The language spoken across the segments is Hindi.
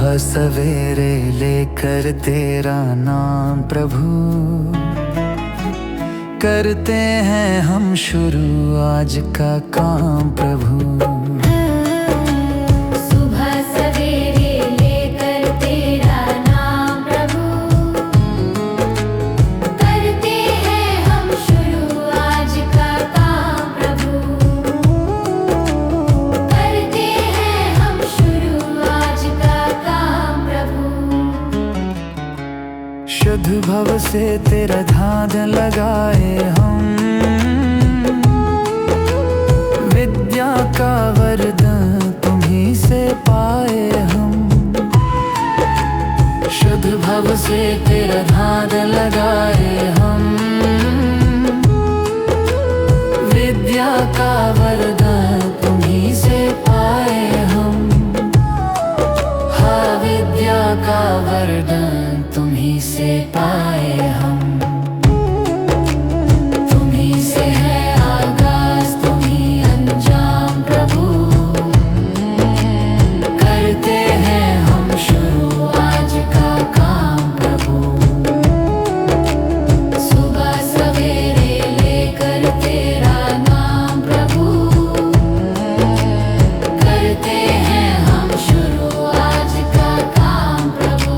सवेरे लेकर तेरा नाम प्रभु, करते हैं हम शुरू आज का काम प्रभु। शुद्ध भव से तेरा ध्यान लगाए हम, विद्या का वरदान तुम्हीं से पाए हम। शुद्ध भव से तेरा ध्यान लगाए हम, विद्या का वरदान तुम्हीं से पाए हम। हाँ, विद्या का वरदान तुम्हीं से पाए हम। तुम्हीं से है आगाज, तुम्हीं अंजाम प्रभु, करते हैं हम शुरू आज का काम प्रभु। सुबह सवेरे लेकर तेरा नाम प्रभु, करते हैं हम शुरू आज का काम प्रभु।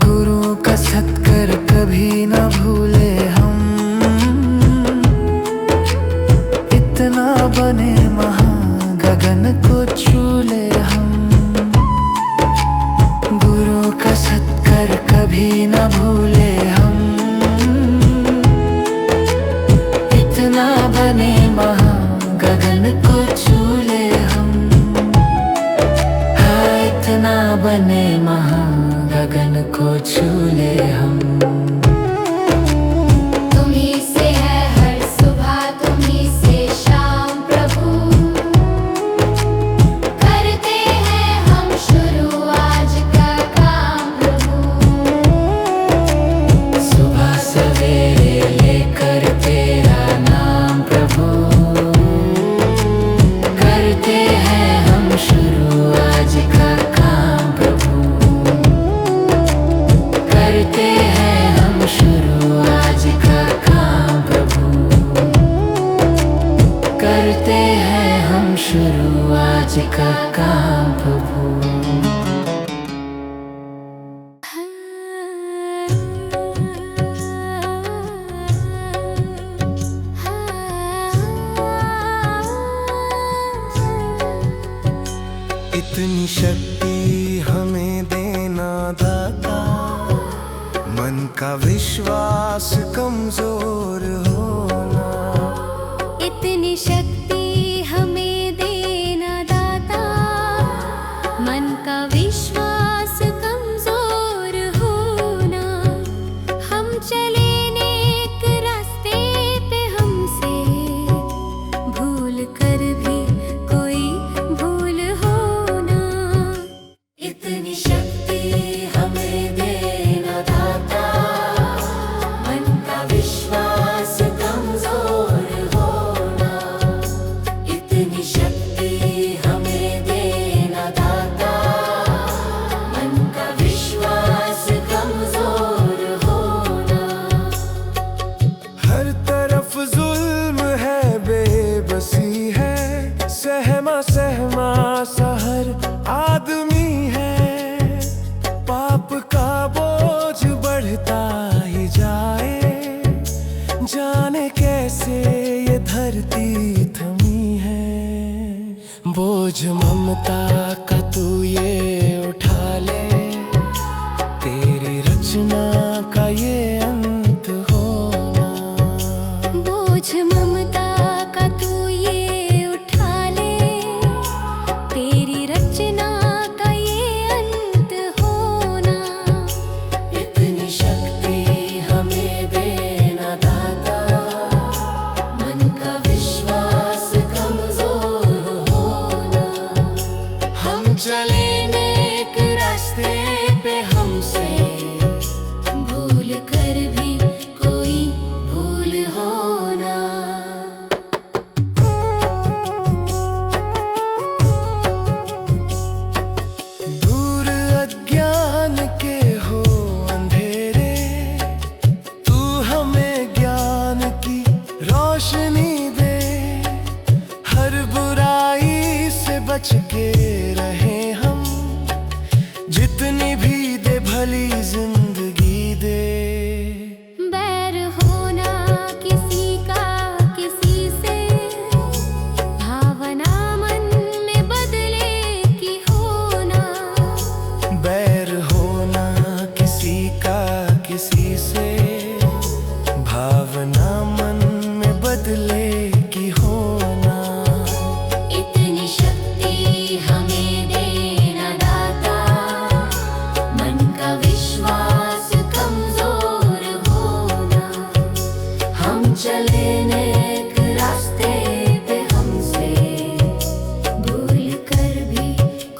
गुरु का सत्कर कभी न भूले हम, इतना बने महान गगन को छू ले हम। गुरु का सत्कर कभी न भूले हम, इतना बने महान गगन को छू ले हम। हाँ, इतना बने महान गगन को छू ले हम। तुम्हीं से है हर सुबह, तुम्हीं से शाम प्रभु, करते हैं हम शुरू आज का काम प्रभु। सुबह सवेरे लेकर तेरा नाम प्रभु, करते हैं हम शुरू आज का काम प्रभु। करते हैं हम शुरू आज का काम प्रभु, करते हैं हम शुरू आज का काम प्रभु। इतनी शक्ति हमें देना दाता, मन का विश्वास कमजोर होना। इतनी शक्ति हमें देना दाता, मन का विश्वास कमजोर होना। हम चले नेक रास्ते पे, हमसे भूल कर भी कोई भूल होना। इतनी शक्ति हमें देना दाता, मन का विश्वास जितनी भी दे भली जिंदगी दे। बैर होना किसी का किसी से, भावना मन में बदले की होना। बैर होना किसी का किसी से, भावना मन में बदले की होना। इतनी शक्ति हमें देना दाता, मन का विश्वास कमजोर होना। हम चले नेक रास्ते पे, हमसे भूल कर भी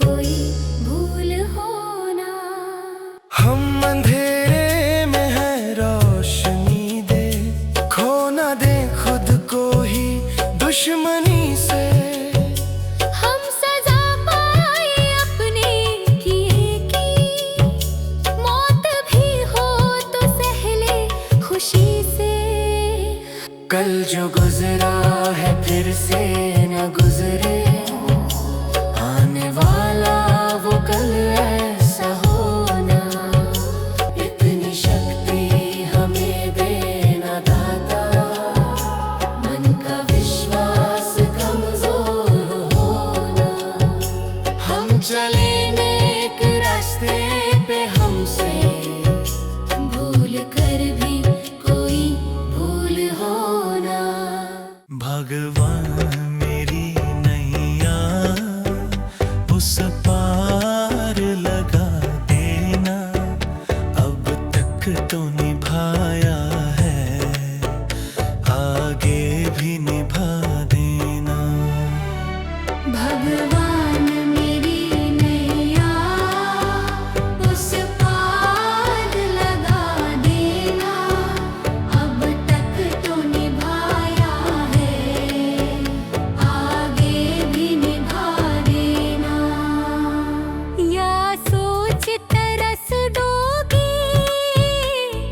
कोई भूल होना। हम अंधेरे में है रोशनी दे, खो न दे खुद को ही दुश्मनी से। हम सजा पाए अपने किए की, मौत भी हो तो सह ले खुशी से। कल जो गुजरा है फिर से न गुजरे, आने वाला वो कल ऐसा होना। इतनी शक्ति हमें देना दाता, मन का विश्वास कमजोर होना। हम चले नेक रास्ते पे, हमसे भूल कर भी कोई भूल होना। भगवान मेरी नैया उस पार लगा देना। अब तक तो निभाया है, आगे भी निभा देना। भगवान मेरी नैया उस पार लगा देना। अब तक तो निभाया है, आगे भी निभा देना। या सोच तरस दोगे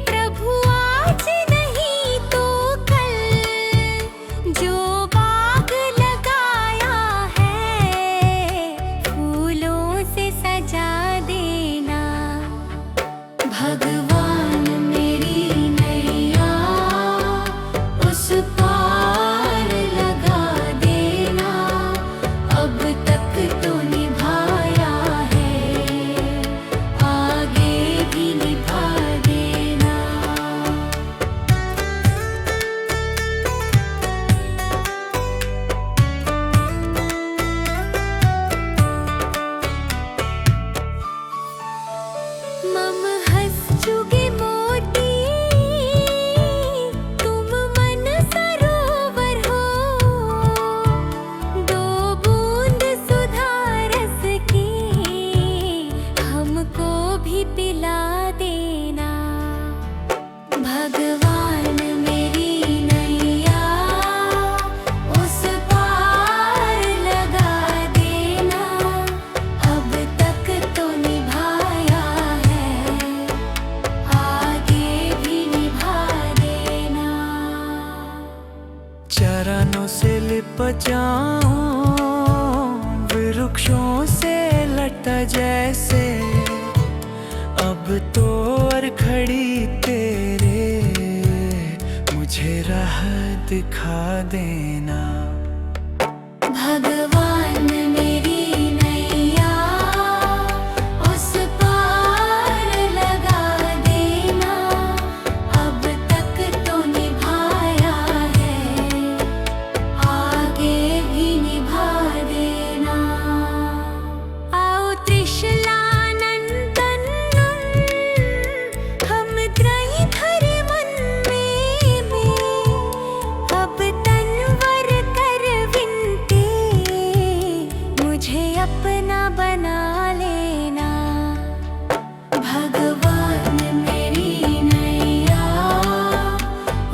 प्रभु आज नहीं तो कल, जो बाग लगाया है फूलों से सजा देना। भगवान मेरी नैया उस पार लगा देना। अब तक तो निभाया है, आगे भी निभा देना। मम हंस चुगे मोती, तुम मन सरोवर हो। दो बूंद सुधा रस की हमको भी पिला देना। भगवान मेरी नैया उस पार लगा देना। अब तक तो निभाया है, आगे भी निभा देना। चरणों से लिपट जाऊं वृक्षों से लटा जैसे, अब तो और खड़ी तेरे मुझे राह दिखा देना। भगवान मेरी नैया उस पार लगा देना। अब तक तो निभाया है, आगे भी निभा देना। आओ त्रिशलानंदन, हम त्रयी धरे मन में। अब तनवर कर विनती, मुझे अपना बना लेना। भगवान मेरी नैया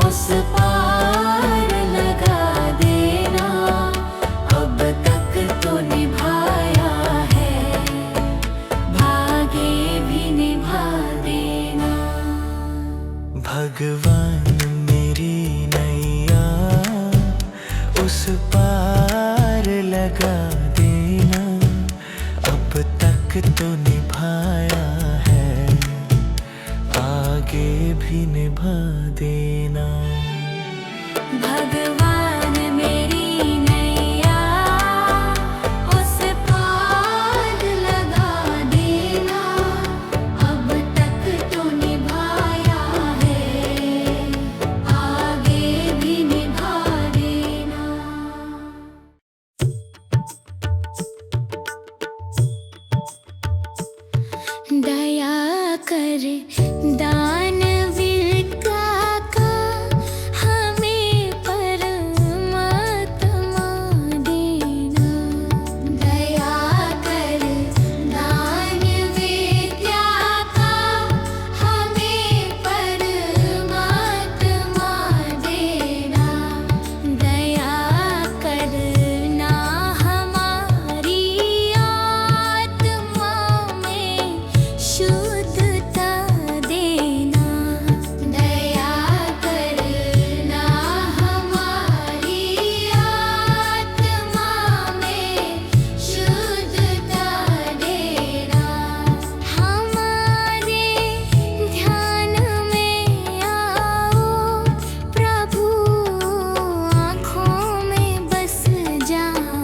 उस पार लगा देना। अब तक तो निभाया है, भागे भी निभा देना। भगवान मेरी नैया उस पार लगा देना। अब तक तो निभाया दया कर दानवीर का हमें परमात्मा देना। दया कर दानवीर का हमें परमात्मा देना। दया करना हमारी आत्मा में शुद्धता देना। दया करना हमारी आत्मा में शुद्धता देना। हमारे ध्यान में आओ प्रभु, आँखों में बस जाओ।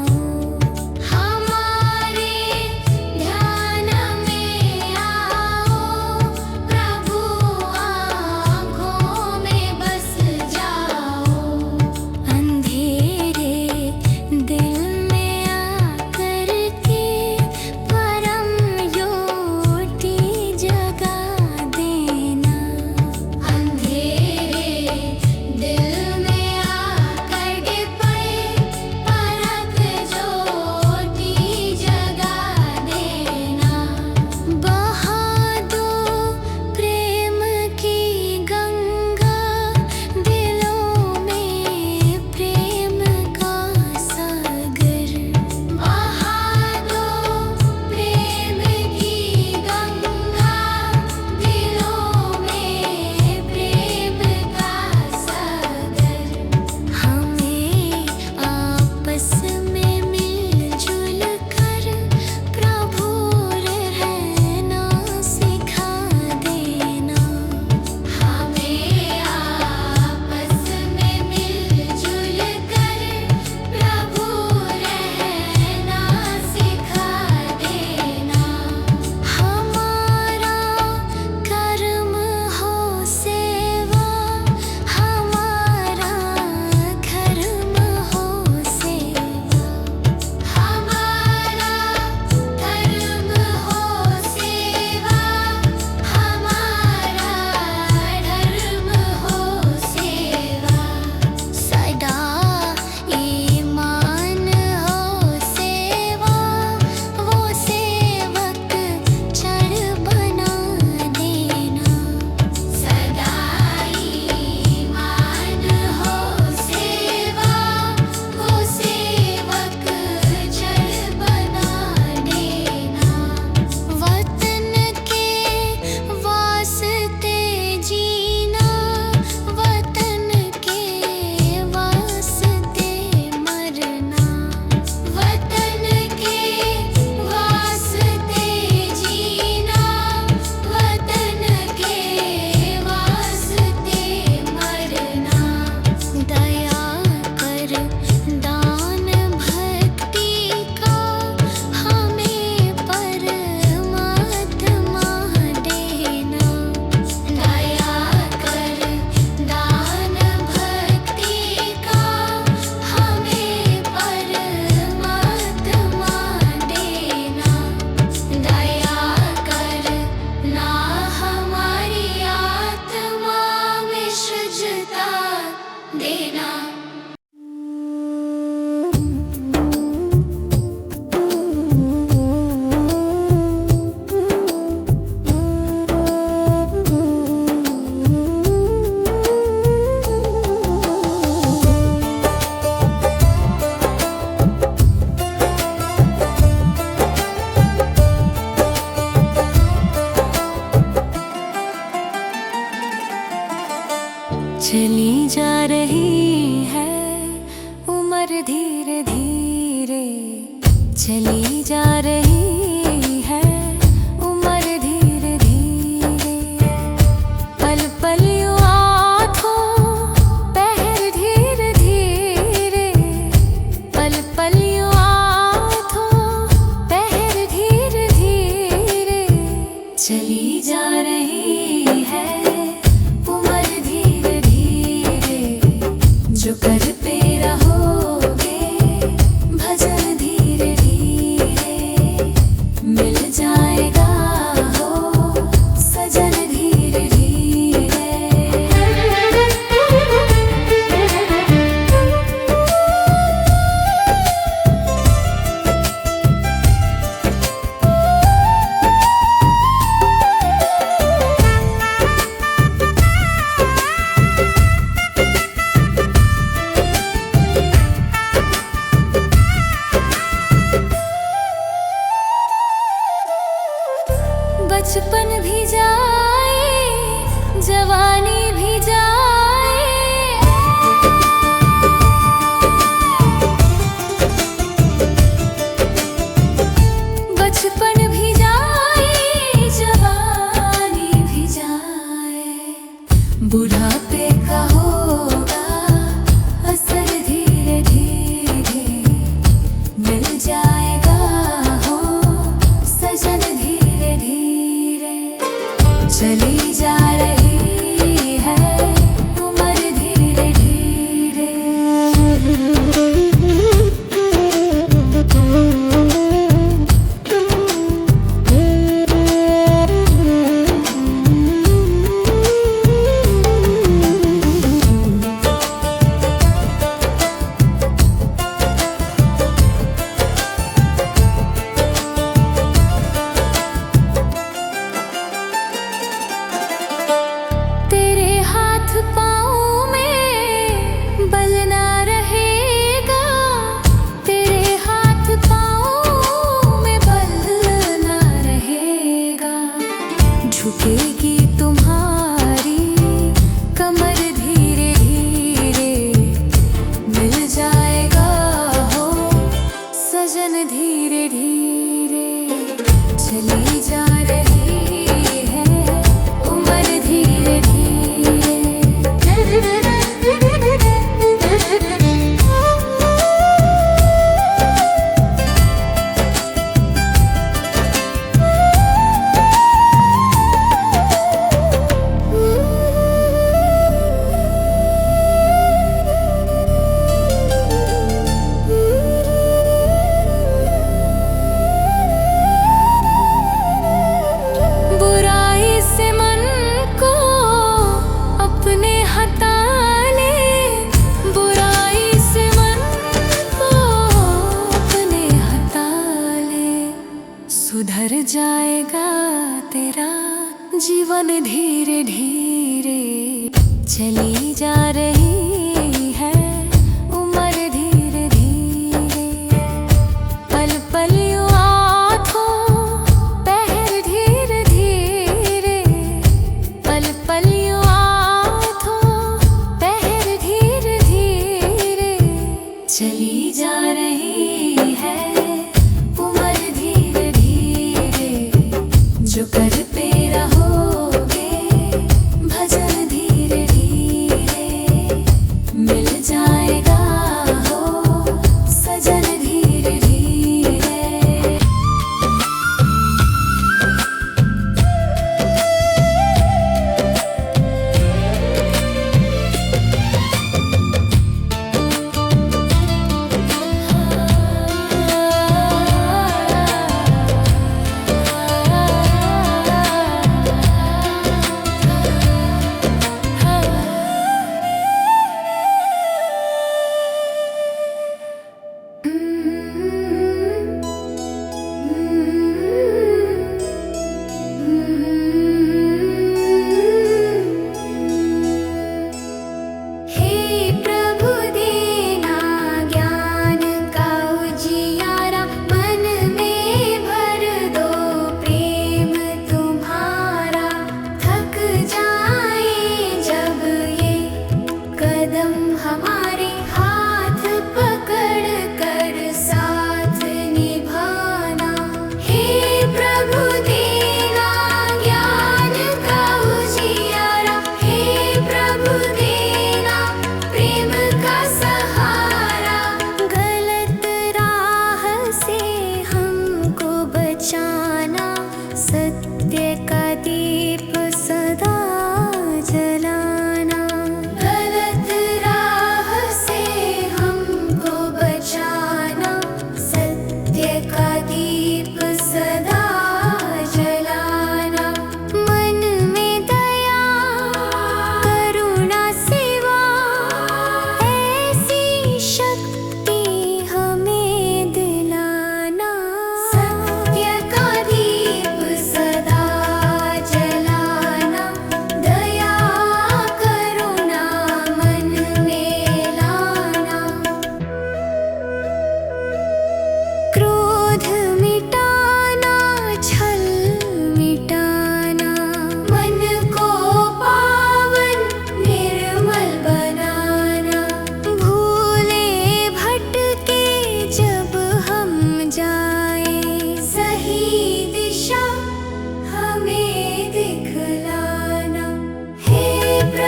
हमारे ध्यान में आओ प्रभु, आँखों में बस जाओ। अंधेरे दिल में आकर के परम ज्योति जगा देना। अंधेरे दिल में आकर के परम ज्योति जगा देना। बहा दो प्रेम की गंगा दिलों में, प्रेम का सागर। बहा दो प्रेम की गंगा दिलों में, प्रेम का सागर। हमें आपस में मिलजुल कर प्रभु रहना सिखा देना। हमें आपस में मिलजुल कर प्रभु रहना सिखा देना। हमारा कर्म हो सेवा, हमारा धर्म हो सेवा। हमारा धर्म हो सेवा, हमारा धर्म हो सेवा। सदा ईमान हो सेवा, वो सेवक चढ़ बना देना। सदा ईमान हो सेवा, वो सेवक चढ़ बना देना। वतन के वास्ते जीना, वतन के वास्ते मरना। वतन के वास्ते जीना, वतन के वास्ते मरना। दया कर दान भक्ति का हमें परमात्मा देना। दया कर दान भक्ति का हमें परमात्मा देना। दया करना हमारी आत्मा में शुद्धता देना। चली जा रही है उम्र धीरे धीरे, चली जा रही है उम्र धीरे धीरे। पल पल यूं आँखों पहर धीरे धीरे, पल पल यूं आँखों पहर धीरे धीरे। चली जा रही है उम्र धीरे धीरे, जो करते रहोगे भजन धीरे धीरे मिल जाएगा हो बचपन भी जाए, जवानी भी जाए, बचपन भी जाए, जवानी भी जाए, बुढ़ापे का होगा असर धीरे धीरे, मिल जाएगा हो सजन धीरे धीरे, चली जा रही है उम्र धीरे धीरे। तेरे हाथ पाँव में बल ना रहेगा, तेरे हाथ पाँव में बल ना रहेगा, झुकेगी तुम्हारी कमर धीरे धीरे, मिल जाएगा हो सजन धीरे धीरे, चली जा रही है उम्र धीरे धीरे। बुराई से मन को अपने हटा ले, बुराई से मन को अपने हटा ले, सुधर जाएगा तेरा जीवन धीरे धीरे, चली जा रही है उम्र धीरे धीरे, पल पल यूं आँखों पहर धीरे धीरे, पल पल यूं आँखों पहर धीरे धीरे, चली जा रही है उम्र धीरे धीरे, जो करते रहोगे भजन धीरे धीरे, मिल जाएगा हो सजन धीरे धीरे।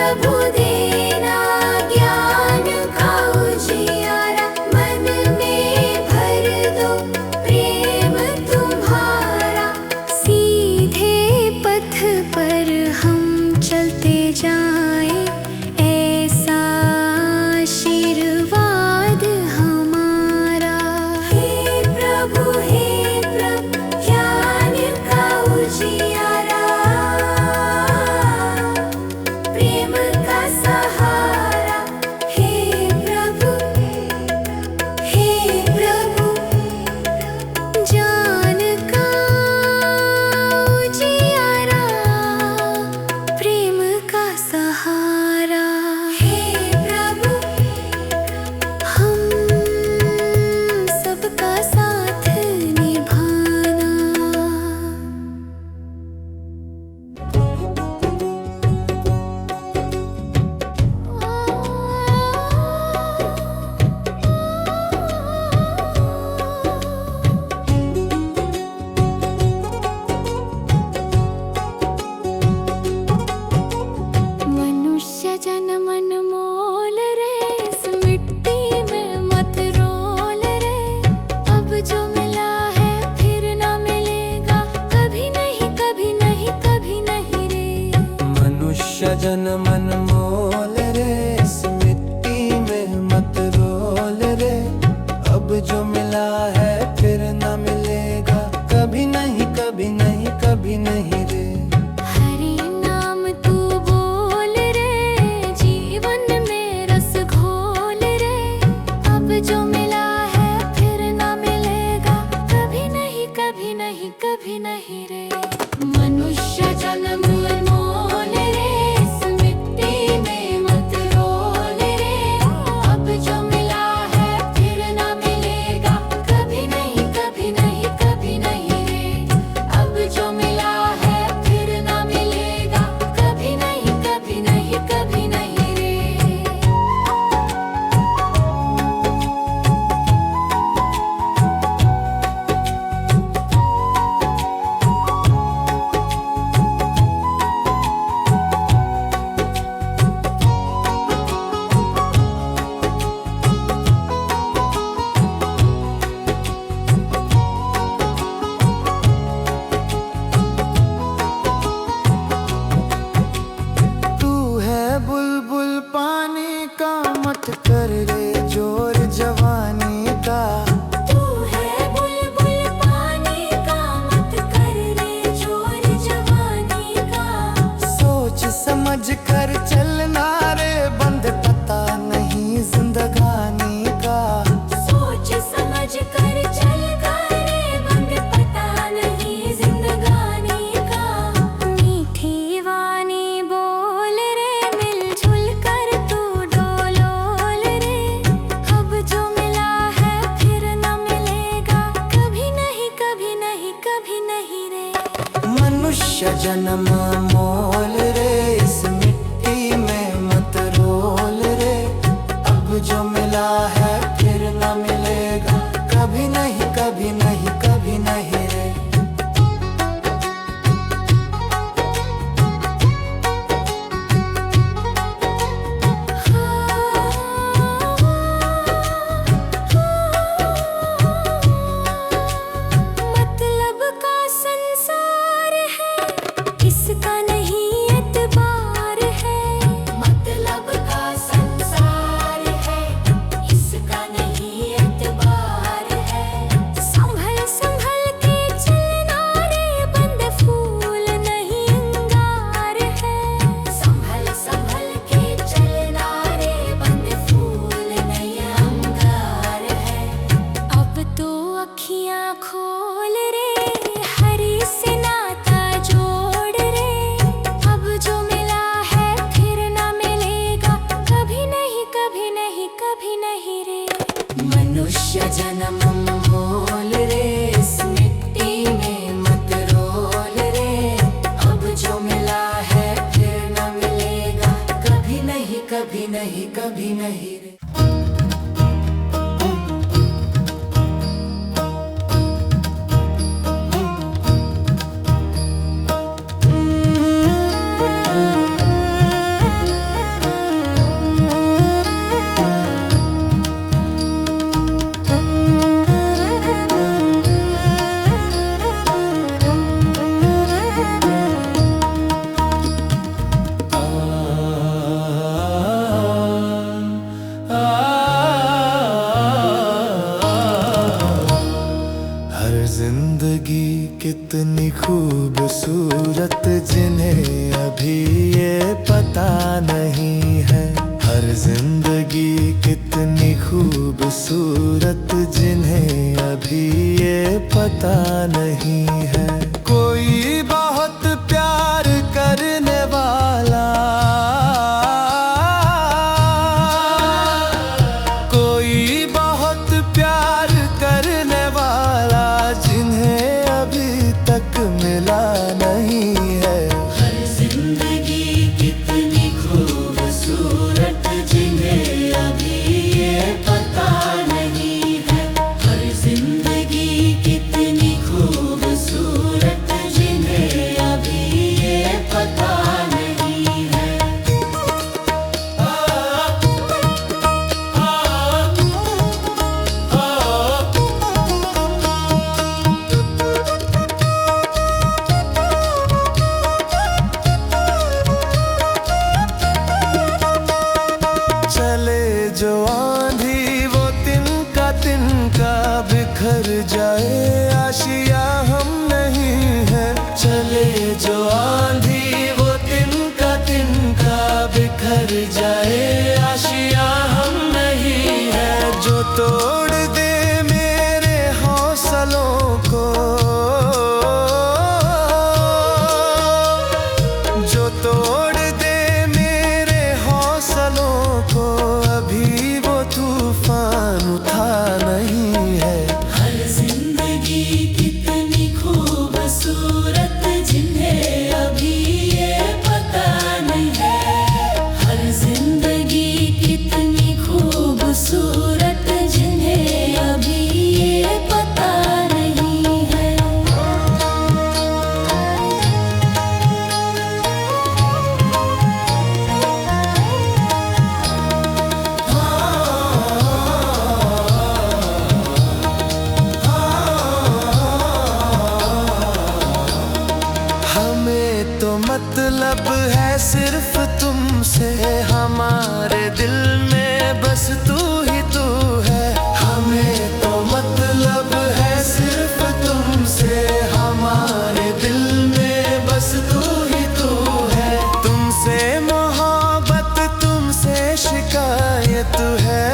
प्रभु देना ज्ञान का उजियारा, मन में भर दो प्रेम तुम्हारा। सीधे पथ पर हम चलते जाएं, ऐसा आशीर्वाद हमारा। हे प्रभु ज्ञान का उजियारा, प्रेम का सहारा। हे प्रभु ज्ञान का उजियारा, प्रेम का सहारा। हे प्रभु हम सबका साथ निभाना। मनुष्य जन्म अनमोल रे, इस मिट्टी में मत रोल रे। अब जो मिला है फिर ना मिलेगा, कभी नहीं कभी नहीं कभी नहीं रे। मनुष्य जन्म अनमोल रे, इस मिट्टी में मत रोल रे। अब जो मिला है फिर न मिलेगा, कभी नहीं कभी नहीं कभी नहीं रे। हरि नाम तू बोल रे, जीवन में रस घोल रे। अब जो मिला है फिर ना मिलेगा, कभी नहीं कभी नहीं कभी नहीं रे। मनुष्य जन्म अनमोल रे, इस मिट्टी में मत रोल रे। अब जो मिला है फिर ना मिलेगा, कभी नहीं कभी नहीं कभी नहीं रे। अब जो मिला है फिर ना मिलेगा, कभी नहीं कभी नहीं कभी नहीं रे। तू है बुलबुल पानी का, मत कर रे जोर जवानी का। तू है बुलबुल पानी का, मत कर रे जोर जवानी का। सोच समझ कर चलना रे, बंद पता नहीं जिंदगानी का। सोच समझ कर चल करे, बंद पता नहीं जिंदगानी का। मीठी वाणी बोल रे, मिलजुल कर तू डोलोल रे। अब जो मिला है फिर ना मिलेगा, कभी नहीं कभी नहीं कभी नहीं रे। मनुष्य जन्म मोल रे, इस मिट्टी में मत रोल रे। अब जो मिला है फिर न मिलेगा, कभी नहीं कभी नहीं कभी नहीं रे। मतलब का संसार है, इसका नहीं एतबार है। मतलब का संसार है, इसका नहीं एतबार है। संभल संभल के चलना रे, बंद फूल नहीं अंगार है। संभल संभल के चलना रे, बंद फूल नहीं अंगार है। अब तो अखियां खोल रे, हरि से नाता जोड़ रे। अब जो मिला है फिर ना मिलेगा, कभी नहीं कभी नहीं कभी नहीं रे। मनुष्य जन्म मोल रे, इस मिट्टी में मत रोल रे। अब जो मिला है फिर ना मिलेगा, कभी नहीं कभी नहीं कभी नहीं रे। जिन्हें अभी ये पता नहीं है। हर जिंदगी कितनी खूबसूरत जिन्हें अभी ये पता नहीं है। कोई बहुत प्यार करने वाला, कोई बहुत प्यार करने वाला जिन्हें अभी तक मिला नहीं है। हर जिंदगी कितनी खूबसूरत जिन्हें अभी ये पता नहीं है। हर जिंदगी कितनी खूबसूरत जिन्हें अभी ये पता नहीं है। चले जो आंधी वो तिनका तिनका बिखर जाए, आशिया हम नहीं है। चले जो आंधी वो तिनका तिनका बिखर जाए, आशिया हम नहीं है। जो तोड़ दे मेरे हौसलों को, जो तोड़ दे मेरे हौसलों को, अभी वो तूफान उठा नहीं है। हर जिंदगी कितनी खूबसूरत जिन्हें अभी ये पता नहीं है। हर जिंदगी कितनी खूबसूरत जिन्हें अभी ये पता नहीं है। हमें तो मतलब है सिर्फ तुमसे, हमारे दिल में बस तू ही तू है। हमें तो मतलब है सिर्फ तुमसे, हमारे दिल में बस तू ही तू है। तुमसे मोहब्बत तुमसे शिकायत है,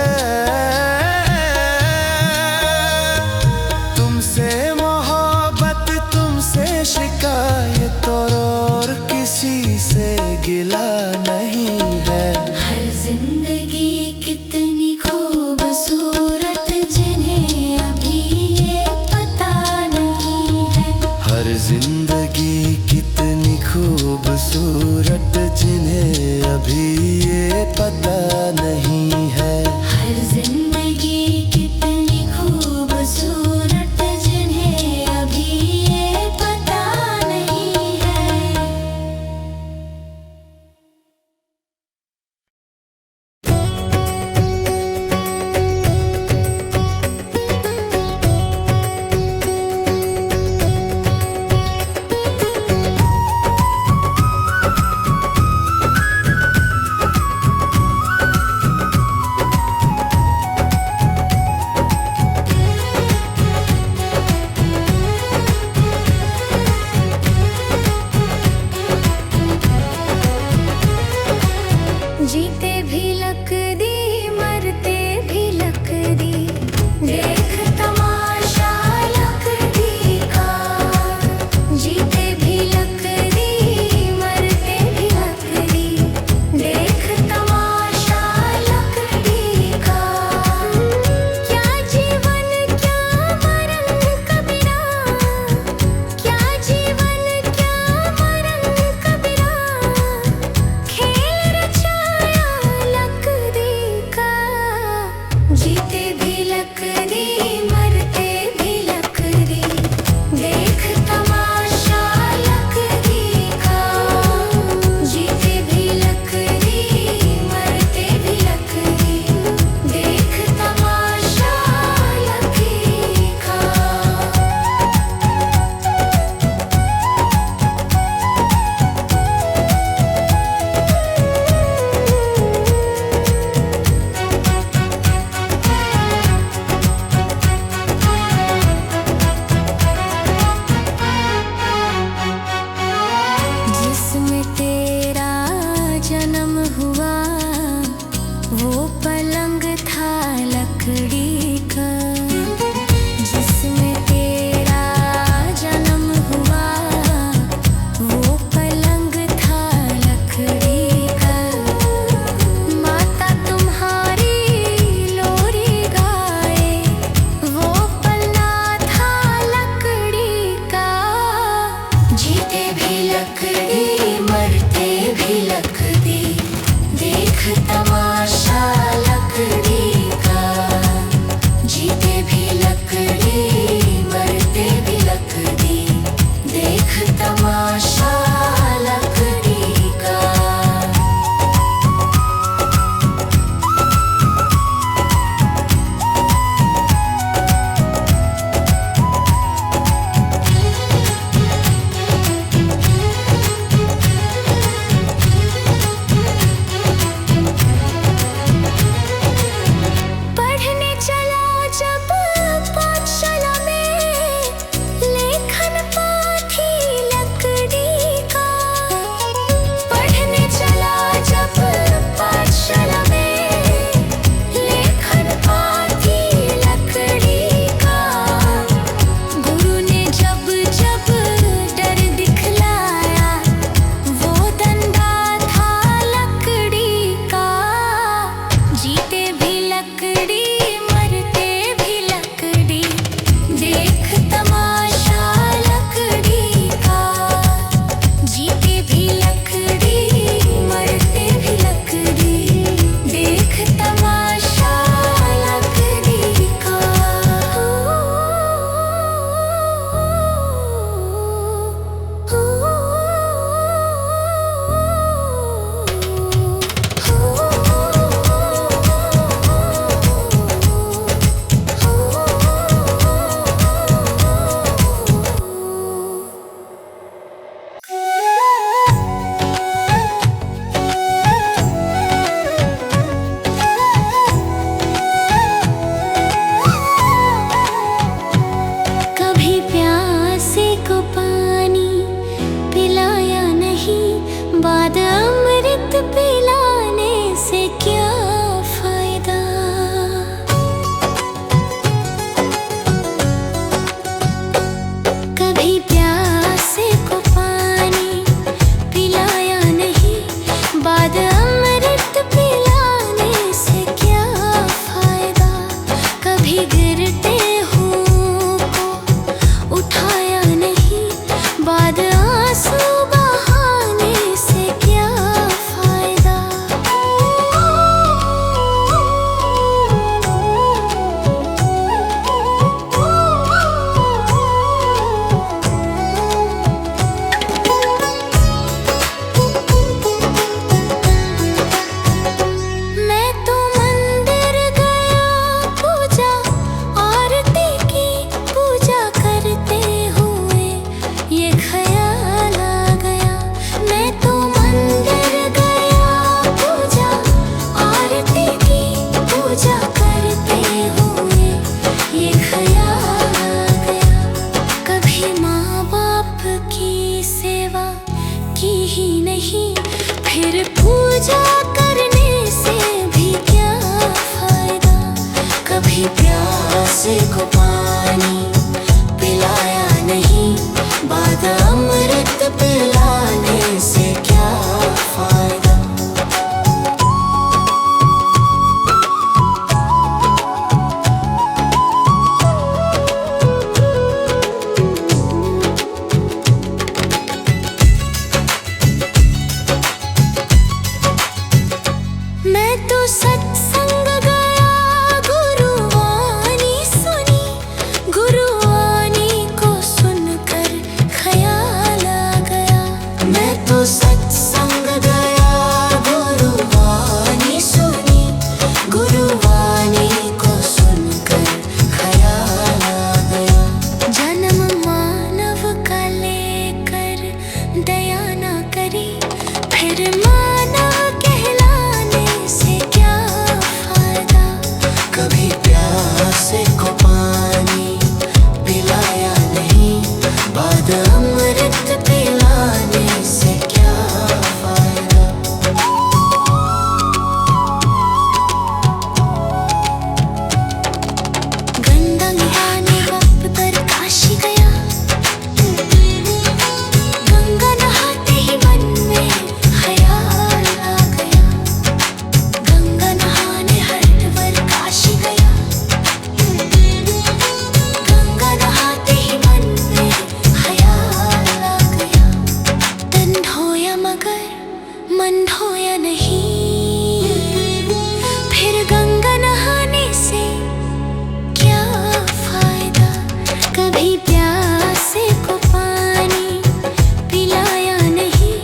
तुमसे मोहब्बत तुमसे शिकायत, और किसी से गिला नहीं है। हर जिंदगी कितनी खूबसूरत जिन्हें अभी ये पता नहीं है। हर जिंदगी कितनी खूबसूरत जिन्हें अभी ये पता नहीं है। हर जिंदगी कितनी खूबसूरत जिन्हें अभी ये पता नहीं है। बाद अमृत पिलाने से क्या फायदा। कभी प्यासे को पानी पिलाया नहीं, बाद अमृत पिलाने से क्या फायदा। कभी गिरते हुओं को उठाया नहीं, बाद आंसू बहाने से क्या फायदा। मैं तो मंदिर गया पूजा आरती की, पूजा करते हुए ये ख्याल आ गया। मैं तो मंदिर गया पूजा आरती की, पूजा करते हुए ये ख्याल आ गया। कभी माँ बाप की सेवा की ही नहीं, फिर पूजा करने से भी क्या फायदा। कभी प्यासे को पानी पिलाया नहीं, बाद अमृत पिलाने से क्या फायदा। मैं तो सत्संग गया, गुरुवाणी सुनी, गुरुवाणी को सुनकर ख्याल आ गया। मैं तो सत्संग गया, गुरुवाणी सुनी, गुरुवाणी को सुनकर ख्याल आ गया। जन्म मानव का लेकर दया ना करी, फिर मानव कहलाने से क्या फायदा। कभी प्यासे को पानी पिलाया नहीं, बाद अमृत पिलाने से क्या फायदा। गंगा नहाने वक्त पर काशी गया, गंगा नहाते ही मन में ख्याल आ गया। गंगा नहाने हरिद्वार काशी गया, गंगा नहाते ही मन में ख्याल आ गया। तन धोया मगर मन धोया नहीं, फिर गंगा नहाने से क्या फायदा। कभी प्यासे को पानी पिलाया नहीं,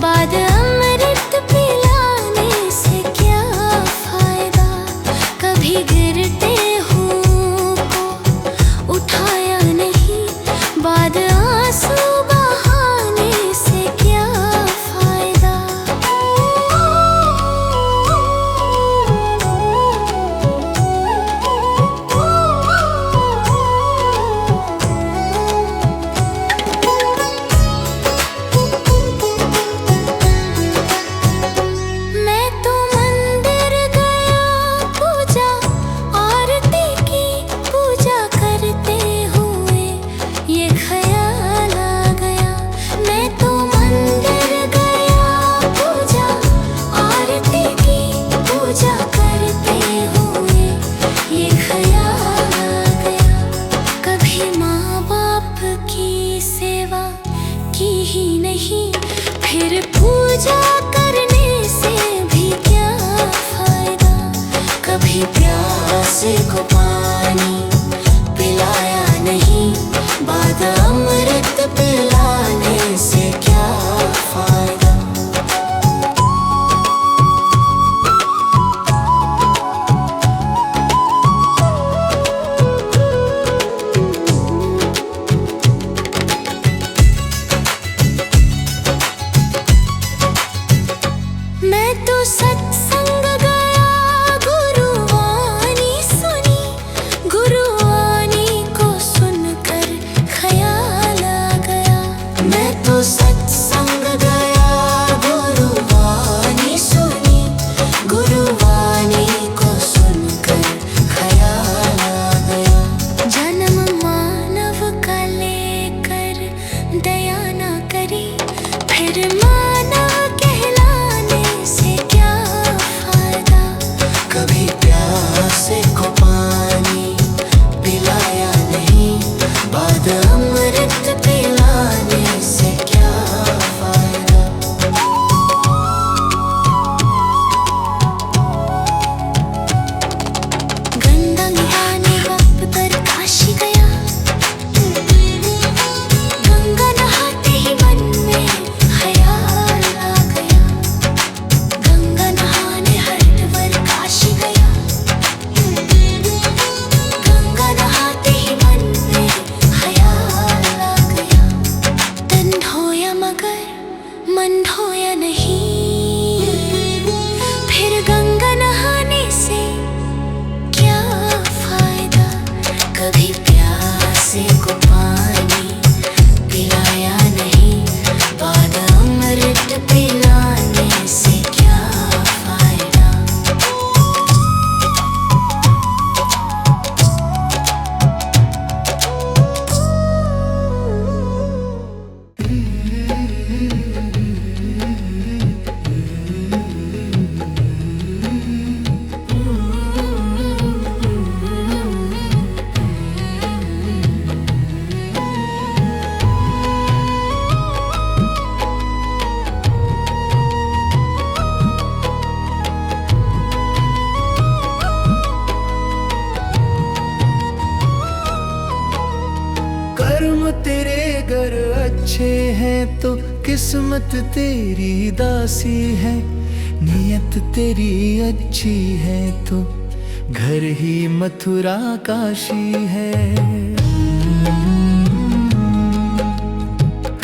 बाद अमृत पिलाने से क्या फायदा। कभी गिरते हुओं को उठाया नहीं, बाद आंसू बहाने से क्या फायदा। मैं तो मंदिर गया पूजा आरती की, पूजा करते हुए ये ख्याल आ गया। मैं तो मंदिर गया पूजा आरती की, पूजा करते हुए ये ख्याल आ गया। कभी माँ बाप की सेवा की ही नहीं, फिर पूजा करने से भी क्या फायदा। कभी प्यासे को पानी पिलाया नहीं, बाद अमृत पिलाने से क्या फायदा। मैं तो सत्संग गया, गुरुवाणी सुनी, गुरु तो किस्मत तेरी दासी है, नियत तेरी अच्छी है तो घर ही मथुरा काशी है।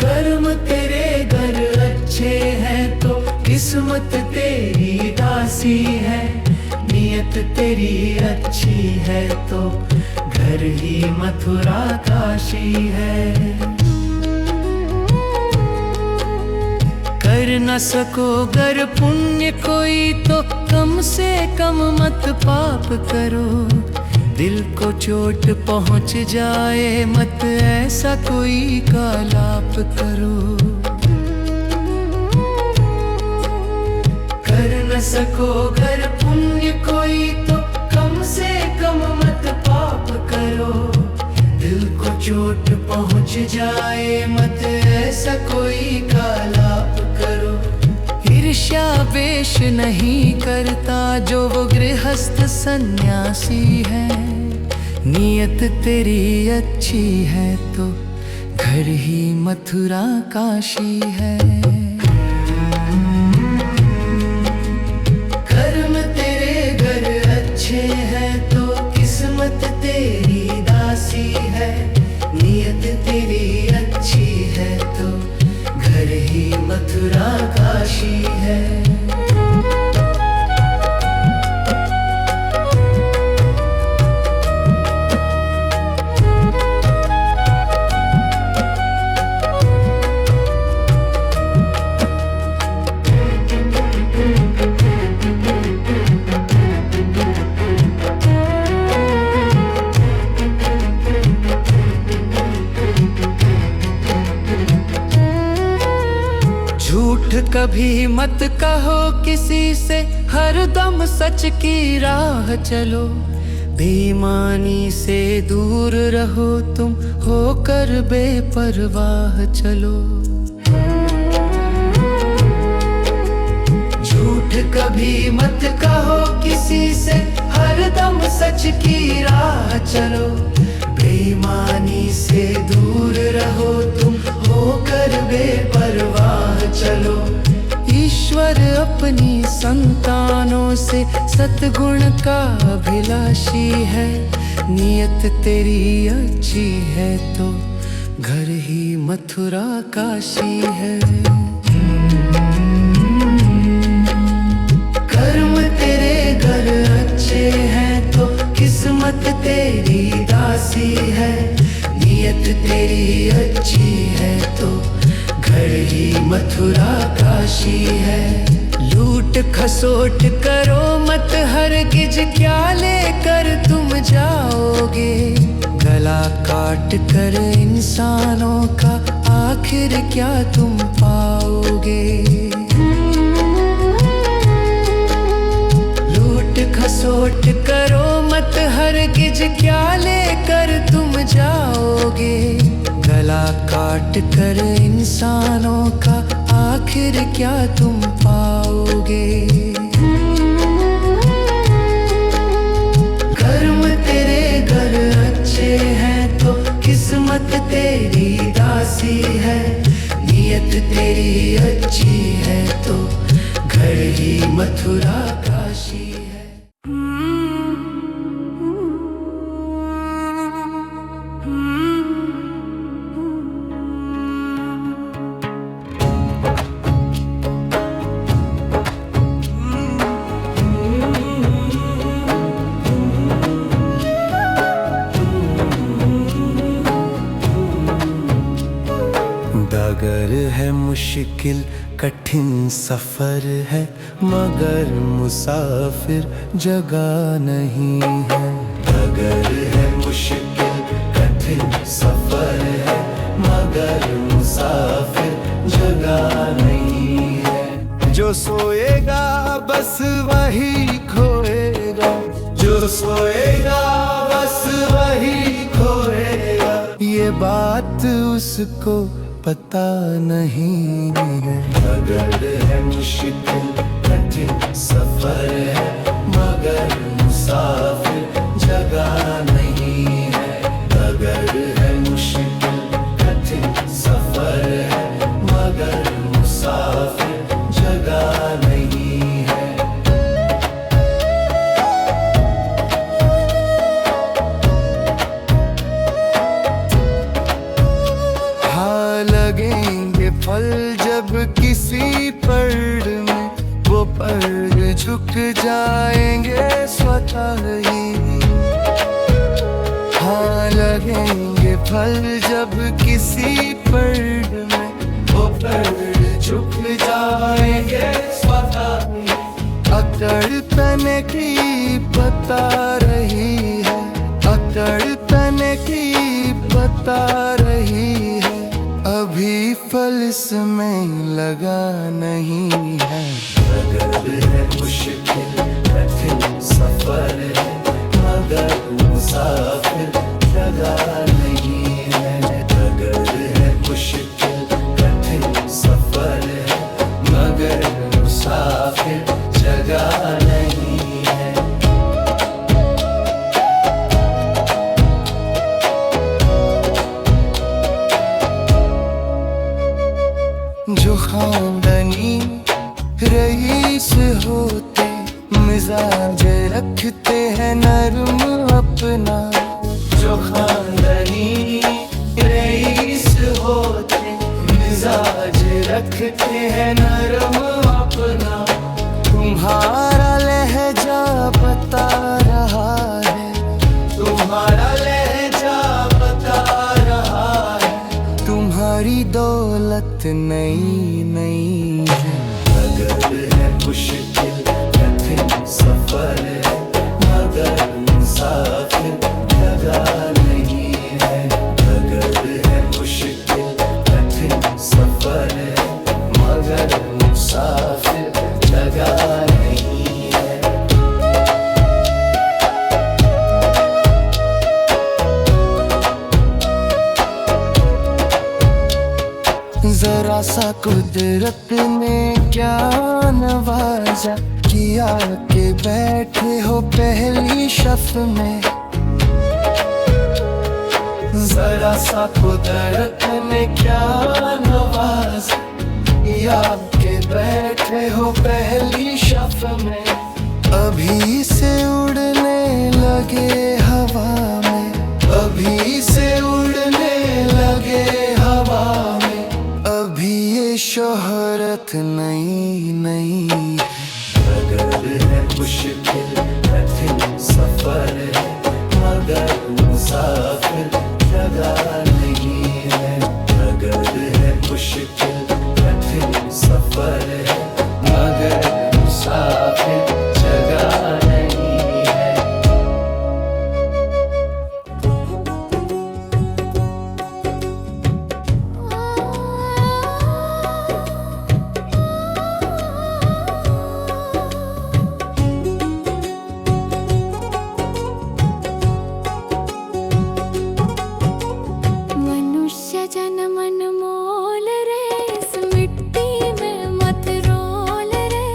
कर्म तेरे घर अच्छे हैं तो किस्मत तेरी दासी है, नियत तेरी अच्छी है तो घर ही मथुरा काशी है। कर न सको गर पुण्य कोई तो कम से कम मत पाप करो, दिल को चोट पहुंच जाए मत ऐसा कोई कालाप करो। कर न सको गर पुण्य कोई तो कम से कम मत पाप करो, दिल को चोट पहुंच जाए मत ऐसा कोई कालाप करो। ईर्ष्या वेश नहीं करता जो वो गृहस्थ सन्यासी है, नियत तेरी अच्छी है तो घर ही मथुरा काशी है। कर्म तेरे घर अच्छे हैं तो किस्मत तेरी दासी है, नियत तेरी अच्छी है तो घर ही मथुरा काशी है। झूठ कभी मत कहो किसी से, हरदम सच की राह चलो, बेईमानी से दूर रहो तुम होकर बेपरवाह चलो। झूठ कभी मत कहो किसी से, हरदम सच की राह चलो, बेईमानी से दूर रहो तुम होकर बेपरवाह चलो। ईश्वर अपनी संतानों से सतगुण का अभिलाषी है, नियत तेरी अच्छी है तो घर ही मथुरा काशी है। कर्म तेरे घर अच्छे हैं तो किस्मत तेरी दासी है, नियत तेरी अच्छी है तो घर ही मथुरा काशी है। लूट खसोट करो मत हरगिज, क्या लेकर तुम जाओगे, गला काट कर इंसानों का आखिर क्या तुम पाओगे। लूट खसोट करो मत हरगिज, क्या लेकर तुम जाओगे, गला काट कर इंसानों का आखिर क्या तुम पाओगे। कर्म तेरे घर अच्छे हैं तो किस्मत तेरी दासी है, नियत तेरी अच्छी है तो घर ही मथुरा काशी है। डगर है मुश्किल कठिन सफर है, मगर मुसाफिर जगह नहीं है। डगर है मुश्किल कठिन सफर है, मगर मुसाफिर जगह नहीं है। जो सोएगा बस वही खोएगा, जो सोएगा बस वही खोएगा, ये बात उसको पता नहीं है। डगर है मुश्किल कठिन सफर है, मगर मुसाफिर जगह नहीं है। डगर है मुश्किल कठिन सफर है, पर्ण में वो पर्ण झुक जाएंगे स्वतः ही। हाँ लगेंगे फल जब किसी पर्ण में वो पर्ण झुक जाएंगे स्वतः ही। अकड़ तने की बता रही है, अकड़ तने की बता रही है, अभी फल इसमें लगा नहीं है। अगर है मुश्किल कठिन सफर है, मगर मुसाफिर लगा नहीं है। अगर है मुश्किल कठिन सफर है, मगर मुसाफिर जगह नहीं है। जो खानदानी रईस होते मिजाज रखते हैं नरम अपना। जो खानदानी रईस होते मिजाज रखते हैं नरम अपना। तुम्हारा लहजा बता रहा है, तुम्हारा लहजा बता रहा है, तुम्हारी दौलत नई नई है। अगर है मुश्किल कठिन सफर है, मगर मुसाफिर जगह नहीं है। अगर है मुश्किल कठिन सफर है, मगर मुसाफिर जगह नहीं है। जरा सा कुदरत ने क्या नवाजा किया के बैठे हो पहली शफ में। जरा सा कुदरत ने क्या नवाजा किया के बैठे हो पहली शफ में। अभी से उड़ने लगे हवा में, अभी से उड़ने लगे हवा में, अभी ये शोहरत नई नई। अगर है मुश्किल कठिन सफर है, मगर मुसाफिर जगह नहीं है। अगर है मुश्किल कठिन सफर है, मगर मुसाफिर जगह नहीं है। मनुष्य जन्म अनमोल रे, इस मिट्टी में मत रोल रे।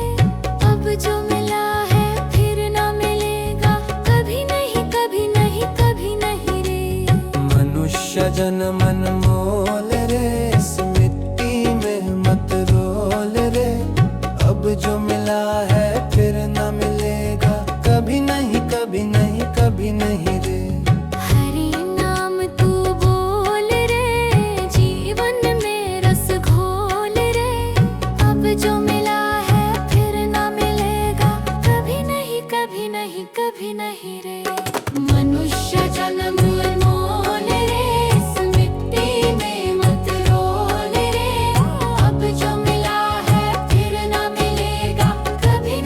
अब जो मिला है फिर ना मिलेगा, कभी नहीं कभी नहीं कभी नहीं रे। मनुष्य जन्म अनमोल रे, इस मिट्टी में मत रोल रे। अब जो मिला है फिर ना मिलेगा, कभी नहीं कभी नहीं कभी नहीं रे। हरि नाम तू बोल रे, जीवन में रस घोल रे। अब जो मिला है फिर ना मिलेगा, कभी नहीं कभी नहीं कभी नहीं रे। मनुष्य जन्म अनमोल रे, इस मिट्टी में मत रोल रे। अब जो मिला है फिर ना मिलेगा, कभी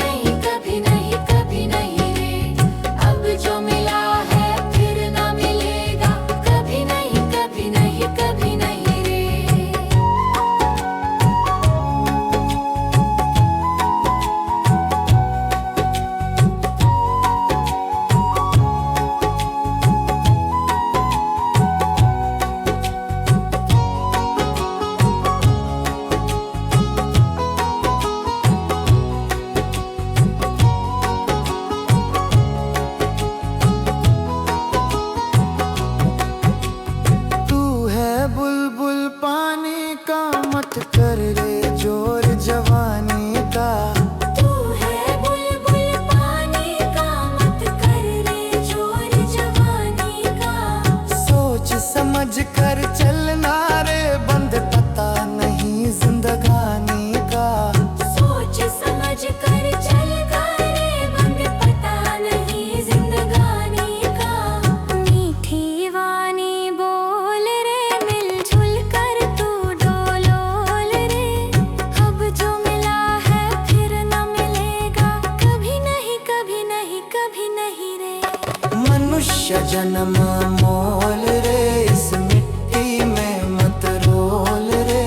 जन्म मोल रे, इस मिट्टी में मत रोल रे।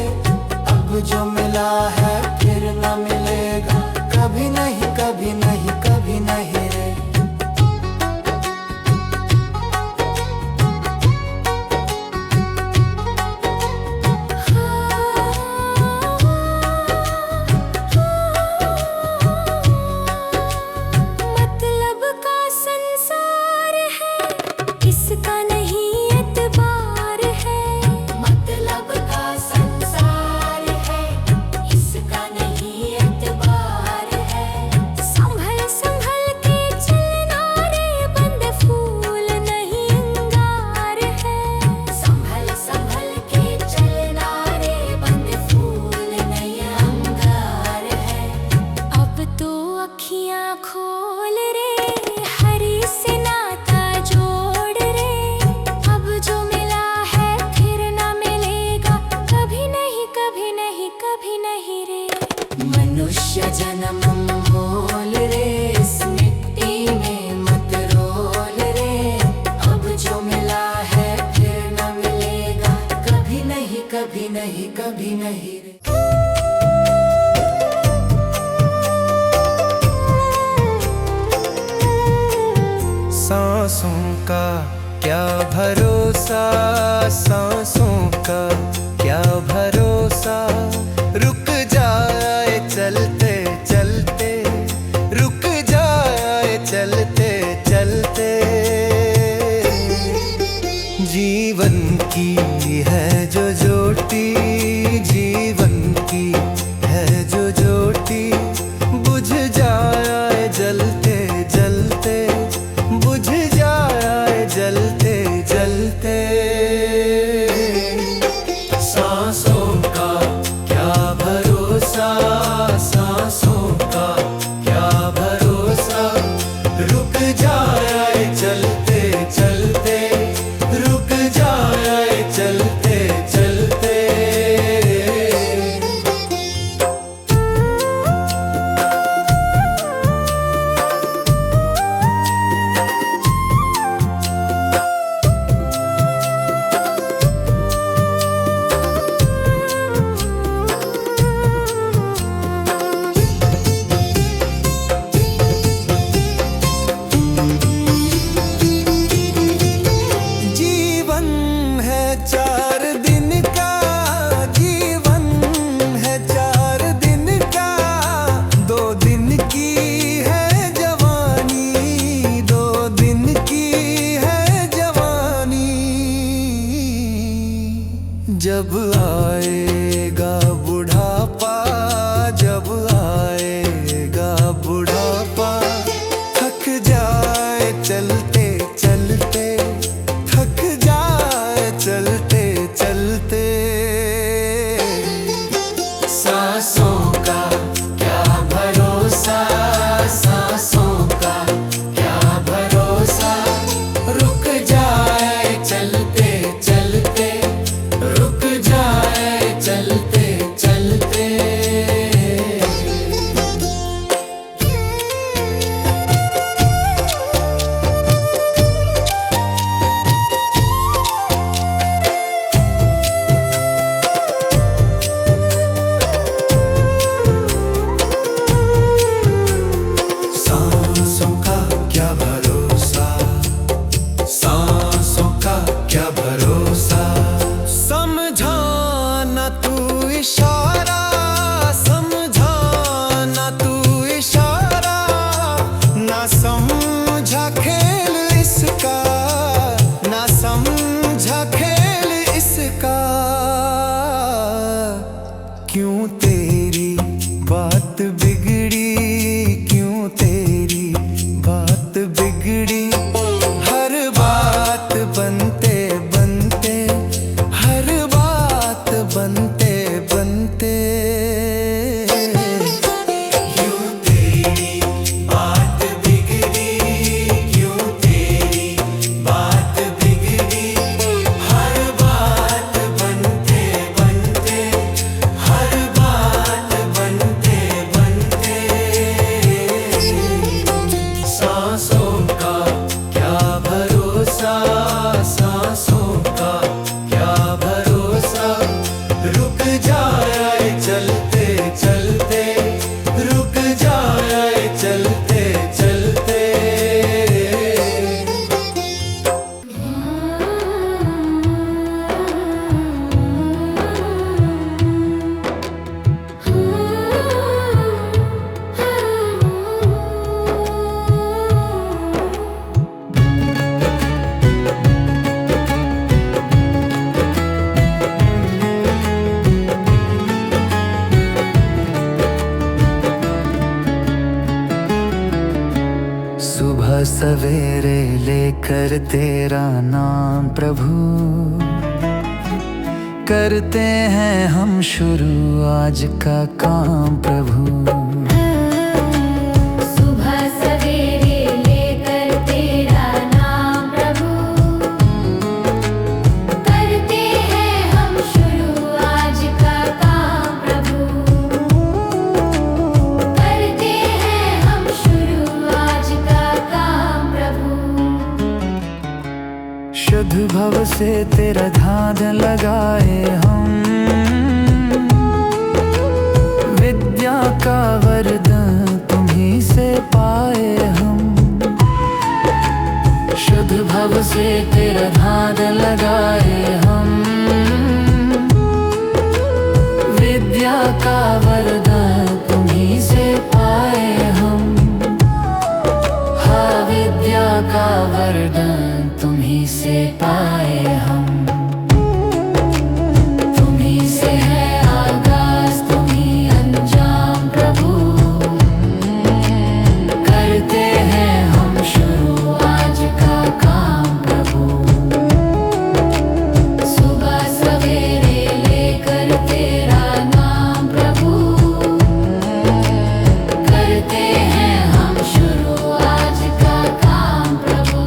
अब जो मिला है फिर न मिलेगा, कभी नहीं कभी नहीं कभी नहीं रे। मतलब का संसार है, इसका नहीं एतबार है। मतलब का संसार है, इसका नहीं एतबार है। संभल संभल के चलना रे, बंद फूल नहीं अंगार है। संभल संभल के चलना रे, बंद फूल नहीं अंगार है। अब तो अखियां खोल रे, हरी से नाता जोड़ रे। अब जो मिला है फिर ना मिलेगा, कभी नहीं कभी नहीं कभी नहीं रे। मनुष्य जन्म मोल रे, इस मिट्टी में मत रोल रे। अब जो मिला है फिर ना मिलेगा, कभी नहीं कभी नहीं कभी नहीं रे। सांसों का क्या भरोसा, सांसों का क्या भरोसा। रुक जाए चलते चलते, रुक जाए चलते चलते। जीवन की है जो ज्योति, जीवन की है जो ज्योति। बुझ जाए जलते जलते, बुझ जाए जलते जलते। सांसों का क्या भरोसा, सांसों का क्या भरोसा। रुक जाए चलते चलते, रुक जाए चलते चलते। जीवन है 4 दिन का, जीवन है 4 दिन का। 2 दिन की है जवानी, 2 दिन की है जवानी। जब आएगा बुढ़ापा, जब आएगा बुढ़ापा। थक जाए चलते चलते, थक जाए चलते चलते। सांसों का क्या भरोसा, सांसों का क्या भरोसा। रुक जाए चलते चलते, रुक जाए चलते चलते। सांसों का क्या भरोसा, सांसों का क्या भरोसा। समझाना तू इशारा, समझाना तू इशारा। ना समझा खेल इसका, ना समझा खेल इसका। क्यों तेरी बात बिगड़ी, क्यों तेरी बात बिगड़ी। हर बात बनते बनते, हर बात बनते बनते। क्यों तेरी बात बिगड़ी, क्यों तेरी बात बिगड़ी। हर बात बनते बनते, हर बात बनते बनते। सवेरे लेकर तेरा नाम प्रभु, करते हैं हम शुरू आज का काम प्रभु। सुबह सवेरे लेकर तेरा नाम प्रभु, करते हैं हम शुरू आज का काम प्रभु, करते हैं हम शुरू आज का काम प्रभु। शुद्ध भव से तेरा ध्यान लगाए हम, विद्या का वरदान तुम्हीं से पाए हम। शुद्ध भव से तेरा ध्यान लगाए हम, विद्या का वरदान तुम्हीं से पाए हम। हाँ, विद्या का वरदान तुम्हीं से पाए हम। तुम्हीं से है आगाज, तुम्हीं अंजाम प्रभु, करते हैं हम शुरू आज का काम प्रभु। सुबह सवेरे लेकर तेरा नाम प्रभु, करते हैं हम शुरू आज का काम प्रभु।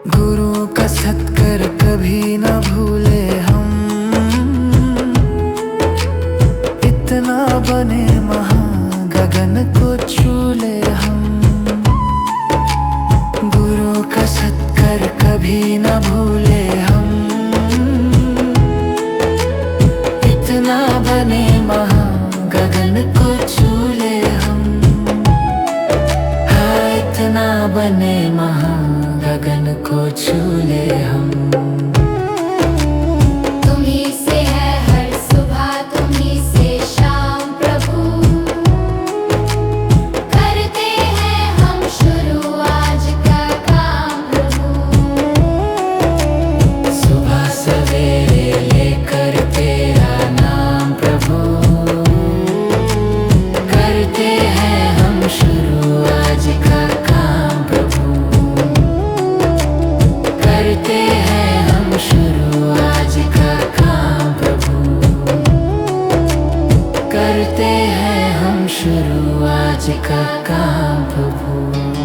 गुरु का सत्कर कभी न भूले हम, इतना बने महान गगन को छू ले हम। गुरु का सत्कर कभी न भूले हम, इतना बने महान गगन को छू ले हम। हाँ, इतना बने महान गगन को छू ले हम। तुम्हीं से है हर सुबह, तुम्हीं से शाम प्रभु, करते हैं हम शुरू आज का काम प्रभु। सुबह सवेरे लेकर तेरा नाम प्रभु, करते हैं हम शुरू आज का काम प्रभु। करते हैं हम शुरू आज का काम प्रभु, करते हैं हम शुरू आज का काम प्रभु।